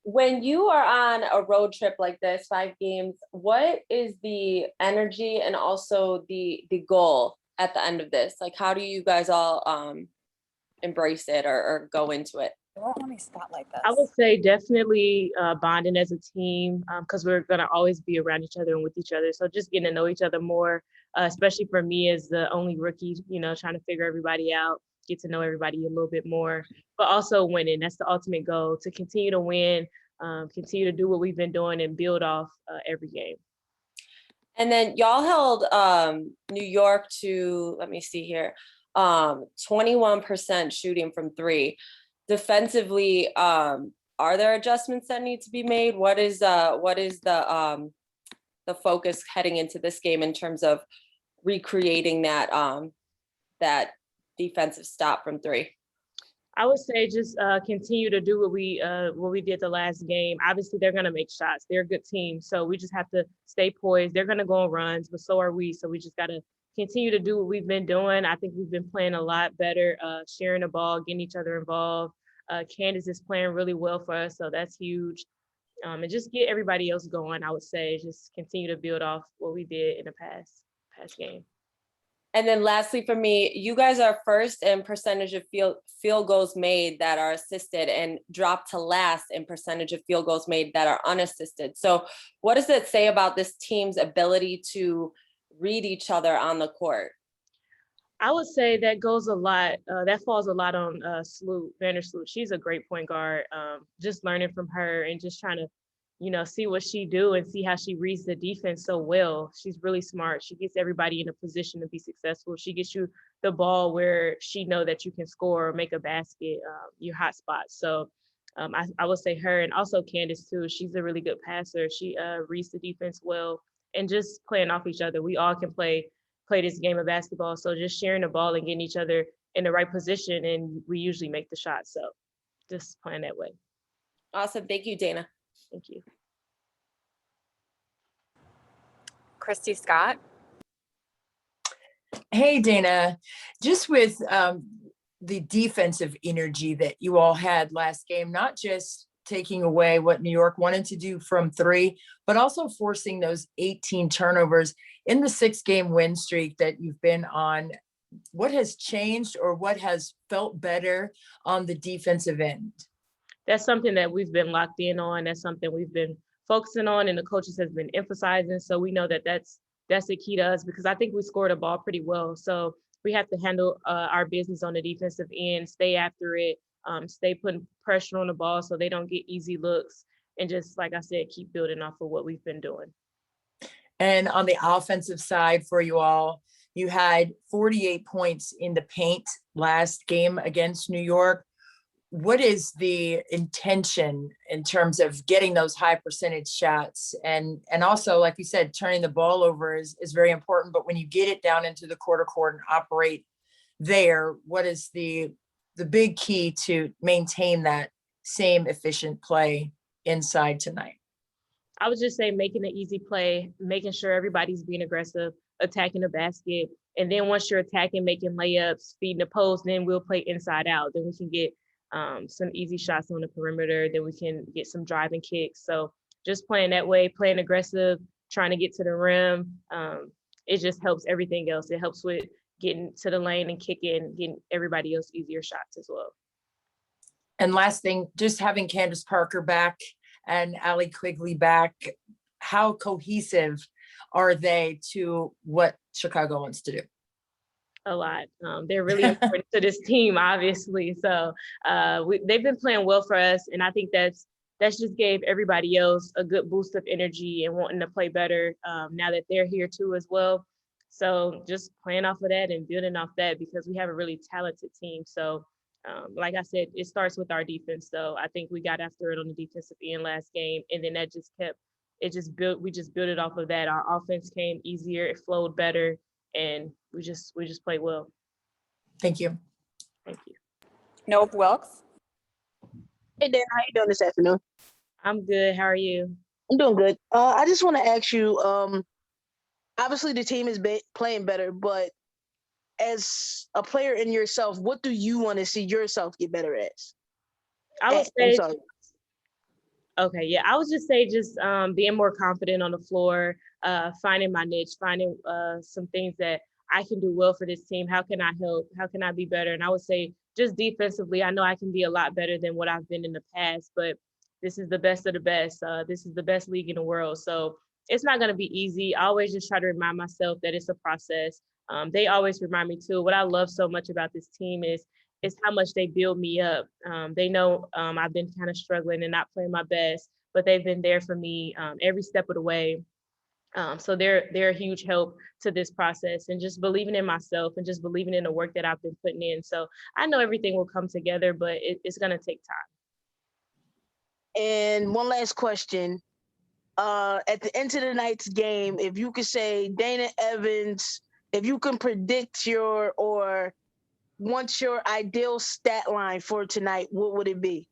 When you are on a road trip like this, 5 games, what is the energy and also the goal at the end of this? Like, how do you guys all embrace it or go into it? Let me spotlight this. I would say definitely bonding as a team because we're going to always be around each other and with each other. So just getting to know each other more, especially for me as the only rookie, trying to figure everybody out, get to know everybody a little bit more, but also winning. That's the ultimate goal, to continue to win, continue to do what we've been doing and build off every game. And then y'all held New York to, let me see here, 21% shooting from three. Defensively, are there adjustments that need to be made? What is the focus heading into this game in terms of recreating that that defensive stop from three? I would say just continue to do what we did the last game. Obviously, they're going to make shots. They're a good team, so we just have to stay poised. They're going to go on runs, but so are we. So we just got to continue to do what we've been doing. I think we've been playing a lot better, sharing the ball, getting each other involved. Candace is playing really well for us, so that's huge. And just get everybody else going. I would say just continue to build off what we did in the past game. And then lastly for me, you guys are first in percentage of field goals made that are assisted and dropped to last in percentage of field goals made that are unassisted. So what does it say about this team's ability to read each other on the court? I would say that goes a lot. That falls a lot on Vandersloot. She's a great point guard. Just learning from her and just trying to, see what she do and see how she reads the defense so well. She's really smart. She gets everybody in a position to be successful. She gets you the ball where she know that you can score or make a basket, your hot spots. So I would say her, and also Candace too. She's a really good passer. She reads the defense well, and just playing off each other. We all can play this game of basketball. So just sharing the ball and getting each other in the right position, and we usually make the shot. So just playing that way. Awesome. Thank you, Dana. Thank you. Christy Scott. Hey, Dana, just with the defensive energy that you all had last game, not just taking away what New York wanted to do from three, but also forcing those 18 turnovers in the 6-game win streak that you've been on. What has changed or what has felt better on the defensive end? That's something that we've been locked in on. That's something we've been focusing on and the coaches has been emphasizing. So we know that that's the key to us, because I think we scored the ball pretty well. So we have to handle our business on the defensive end, stay after it, stay putting pressure on the ball so they don't get easy looks. And just, like I said, keep building off of what we've been doing. And on the offensive side for you all, you had 48 points in the paint last game against New York. What is the intention in terms of getting those high percentage shots? And also, like you said, turning the ball over is very important. But when you get it down into the quarter court and operate there, what is the big key to maintain that same efficient play inside tonight? I would just say making an easy play, making sure everybody's being aggressive, attacking the basket. And then once you're attacking, making layups, feeding the post, then we'll play inside out. Then we can get some easy shots on the perimeter. Then we can get some driving kicks. So just playing that way, playing aggressive, trying to get to the rim. It just helps everything else. It helps with getting to the lane and kicking, getting everybody else easier shots as well. And last thing, just having Candace Parker back and Allie Quigley back, how cohesive are they to what Chicago wants to do? A lot. They're really important to this team, obviously. So they've been playing well for us, and I think that's just gave everybody else a good boost of energy and wanting to play better now that they're here too as well. So just playing off of that and building off that, because we have a really talented team. So like I said, it starts with our defense. So I think we got after it on the defensive end last game, and then that just we just built it off of that. Our offense came easier, it flowed better, and we just played well. Thank you. Thank you. Nope Wilkes. Hey Dan, how you doing this afternoon? I'm good. How are you? I'm doing good. I just want to ask you, obviously the team is playing better, but as a player in yourself, what do you want to see yourself get better at? I would I'm say, sorry. okay, yeah, I would just say just being more confident on the floor, finding my niche, finding some things that I can do well for this team. How can I help? How can I be better? And I would say just defensively, I know I can be a lot better than what I've been in the past, but this is the best of the best. This is the best league in the world. So it's not going to be easy. I always just try to remind myself that it's a process. They always remind me too. What I love so much about this team is how much they build me up. They know I've been kind of struggling and not playing my best, but they've been there for me every step of the way. So they're a huge help to this process and just believing in myself and just believing in the work that I've been putting in. So I know everything will come together, but it's gonna take time. And one last question. At the end of the night's game, if you could say Dana Evans, if you can predict or want your ideal stat line for tonight, what would it be?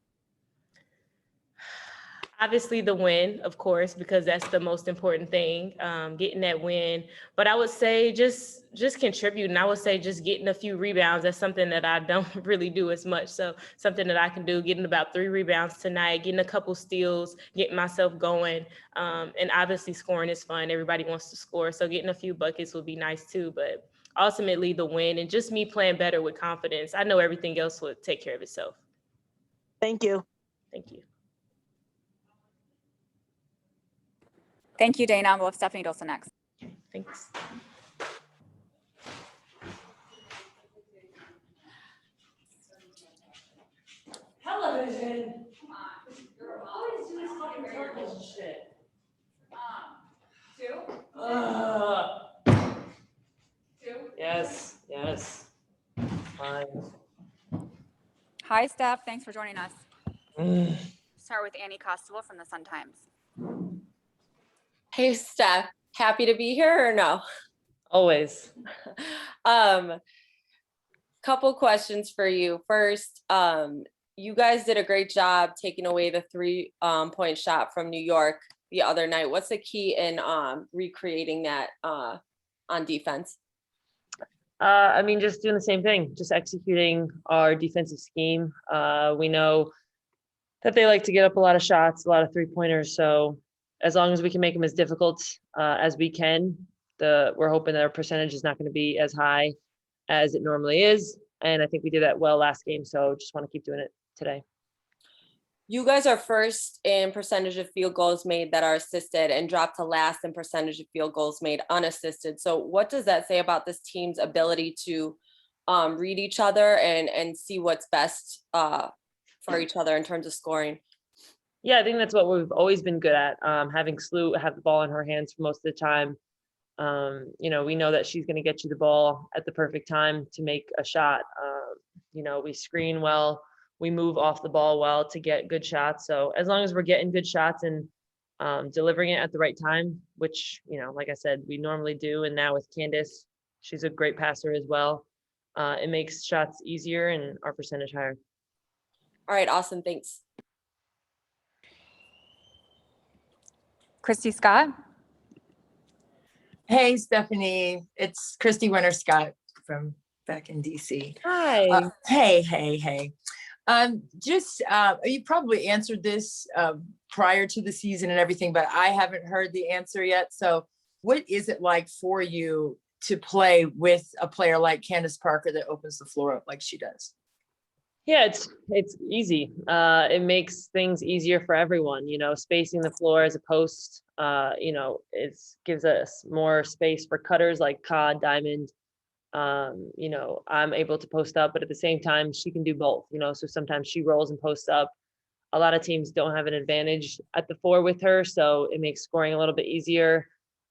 Obviously the win, of course, because that's the most important thing, getting that win. But I would say just contributing. I would say just getting a few rebounds. That's something that I don't really do as much. So something that I can do, getting about 3 rebounds tonight, getting a couple steals, getting myself going. And obviously scoring is fun. Everybody wants to score. So getting a few buckets would be nice too. But ultimately the win and just me playing better with confidence. I know everything else would take care of itself. Thank you. Thank you. Thank you, Dana. We'll have Stephanie Dolson next. Thanks. Television. You're always doing fucking television shit. Two? Two? Yes, yes. Fine. Hi, Steph. Thanks for joining us. Mm. Start with Annie Costable from the Sun-Times. Hey, Steph, happy to be here or no? Always. Couple questions for you. First, you guys did a great job taking away the 3-point shot from New York the other night. What's the key in recreating that on defense? I mean, just doing the same thing, just executing our defensive scheme. We know that they like to get up a lot of shots, a lot of 3-pointers. So as long as we can make them as difficult as we can, we're hoping that our percentage is not going to be as high as it normally is. And I think we did that well last game. So just want to keep doing it today. You guys are first in percentage of field goals made that are assisted and dropped to last in percentage of field goals made unassisted. So what does that say about this team's ability to read each other and see what's best for each other in terms of scoring? Yeah, I think that's what we've always been good at, having Slew have the ball in her hands for most of the time. We know that she's going to get you the ball at the perfect time to make a shot. We screen well, we move off the ball well to get good shots. So as long as we're getting good shots and delivering it at the right time, which, like I said, we normally do. And now with Candace, she's a great passer as well. It makes shots easier and our percentage higher. All right, awesome, thanks. Christy Scott. Hey, Stephanie, it's Christy Winter Scott from back in DC. Hi. Hey. You probably answered this prior to the season and everything, but I haven't heard the answer yet. So what is it like for you to play with a player like Candace Parker that opens the floor up like she does? Yeah, it's easy. It makes things easier for everyone, spacing the floor as a post, it gives us more space for cutters like Cod, Diamond. I'm able to post up, but at the same time, she can do both, so sometimes she rolls and posts up. A lot of teams don't have an advantage at the 4 with her, so it makes scoring a little bit easier.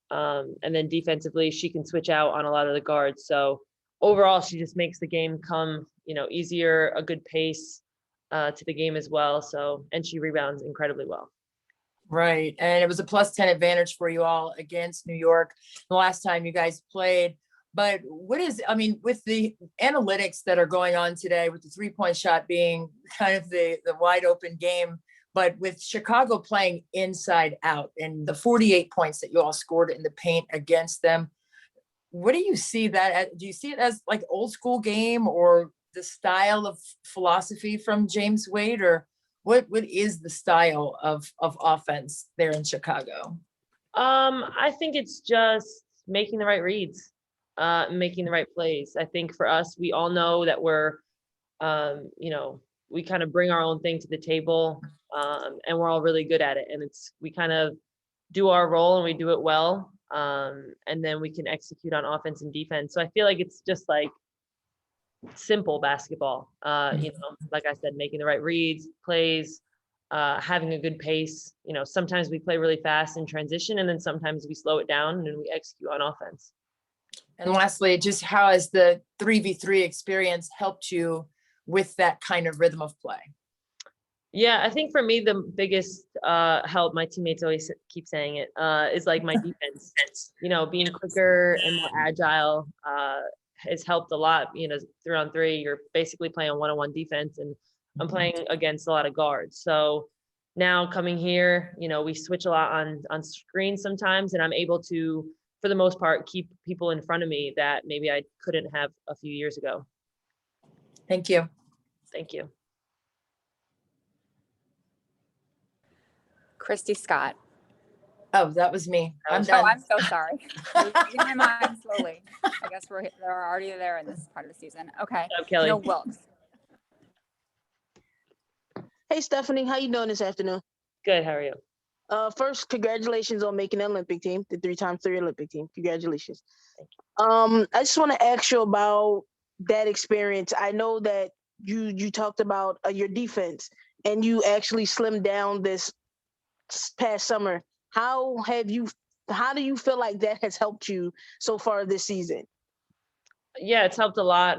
And then defensively, she can switch out on a lot of the guards. So overall, she just makes the game come, easier, a good pace to the game as well. So, and she rebounds incredibly well. Right. And it was a +10 advantage for you all against New York the last time you guys played. But with the analytics that are going on today, with the 3-point shot being kind of the wide open game, but with Chicago playing inside out and the 48 points that you all scored in the paint against them, what do you see that as? Do you see it as like old school game or the style of philosophy from James Wade, or What is the style of offense there in Chicago? I think it's just making the right reads, making the right plays. I think for us, we all know that we're, we kind of bring our own thing to the table, and we're all really good at it. And we kind of do our role and we do it well, and then we can execute on offense and defense. So I feel like it's just like simple basketball. Like I said, making the right reads, plays, having a good pace. Sometimes we play really fast in transition, and then sometimes we slow it down and then we execute on offense. And lastly, just how has the 3v3 experience helped you with that kind of rhythm of play? Yeah, I think for me, the biggest help, my teammates always keep saying it, is like my defense. Being quicker and more agile has helped a lot. 3-on-3, you're basically playing one-on-one defense, and I'm playing against a lot of guards. So now coming here, we switch a lot on screen sometimes, and I'm able to, for the most part, keep people in front of me that maybe I couldn't have a few years ago. Thank you. Thank you. Christy Scott. Oh, that was me. I'm Oh, done. I'm so sorry. You're reading my mind slowly. I guess they're already there in this part of the season. Okay. Good job, Kelly. No Wilkes. Hey, Stephanie, how you doing this afternoon? Good. How are you? First, congratulations on making the Olympic team, the 3x3 Olympic team. Congratulations. I just want to ask you about that experience. I know that you talked about your defense, and you actually slimmed down this past summer. How do you feel like that has helped you so far this season? Yeah, it's helped a lot.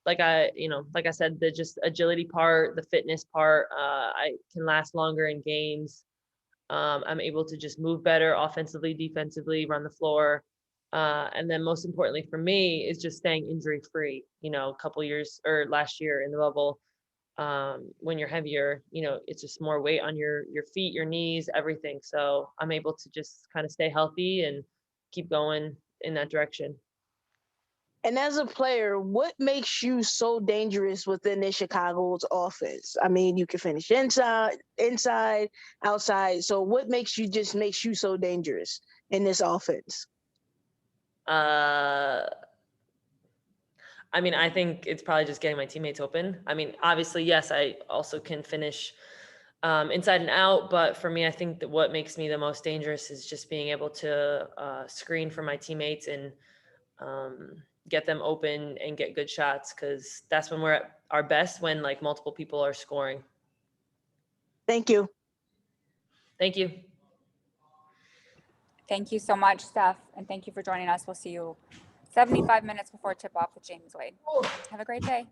Like I said, the just agility part, the fitness part, I can last longer in games. I'm able to just move better offensively, defensively, run the floor. And then most importantly for me is just staying injury free. A couple years or last year in the bubble, when you're heavier, it's just more weight on your feet, your knees, everything. So I'm able to just kind of stay healthy and keep going in that direction. And as a player, what makes you so dangerous within the Chicago's offense? I mean, you can finish inside, outside. So what makes you so dangerous in this offense? I think it's probably just getting my teammates open. Obviously, yes, I also can finish inside and out, but for me, I think that what makes me the most dangerous is just being able to screen for my teammates and get them open and get good shots, because that's when we're at our best, when like multiple people are scoring. Thank you. Thank you. Thank you so much, Steph, and thank you for joining us. We'll see you 75 minutes before tip-off with James Wade. Have a great day.